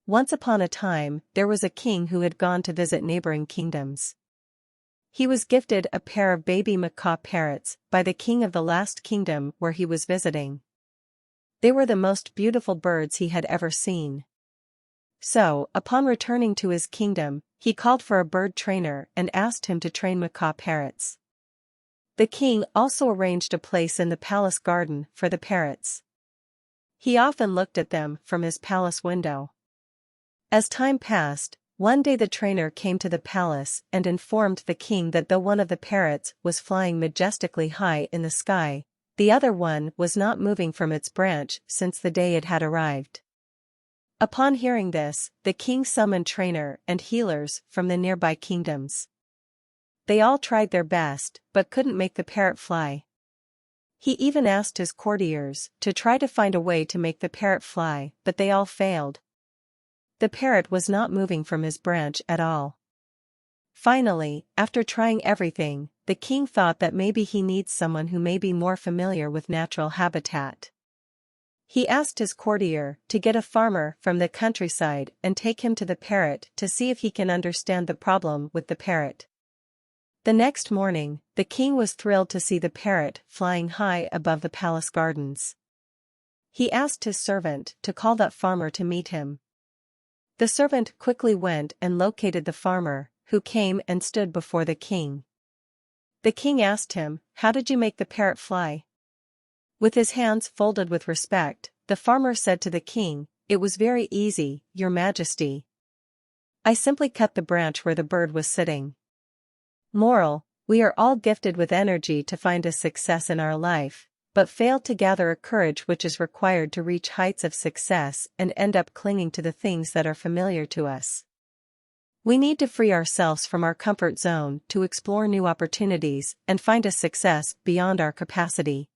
Once upon a time, there was a king who had gone to visit neighboring kingdoms. He was gifted a pair of baby macaw parrots by the king of the last kingdom where he was visiting. They were the most beautiful birds he had ever seen. So, upon returning to his kingdom, he called for a bird trainer and asked him to train macaw parrots. The king also arranged a place in the palace garden for the parrots. He often looked at them from his palace window. As time passed, one day the trainer came to the palace and informed the king that though one of the parrots was flying majestically high in the sky, the other one was not moving from its branch since the day it had arrived. Upon hearing this, the king summoned trainer and healers from the nearby kingdoms. They all tried their best, but couldn't make the parrot fly. He even asked his courtiers to try to find a way to make the parrot fly, but they all failed. The parrot was not moving from his branch at all. Finally, after trying everything, the king thought that maybe he needs someone who may be more familiar with natural habitat. He asked his courtier to get a farmer from the countryside and take him to the parrot to see if he can understand the problem with the parrot. The next morning, the king was thrilled to see the parrot flying high above the palace gardens. He asked his servant to call that farmer to meet him. The servant quickly went and located the farmer, who came and stood before the king. The king asked him, "How did you make the parrot fly?" With his hands folded with respect, the farmer said to the king, "It was very easy, Your Majesty. I simply cut the branch where the bird was sitting." Moral: we are all gifted with energy to find a success in our life, but fail to gather a courage which is required to reach heights of success and end up clinging to the things that are familiar to us. We need to free ourselves from our comfort zone to explore new opportunities and find a success beyond our capacity.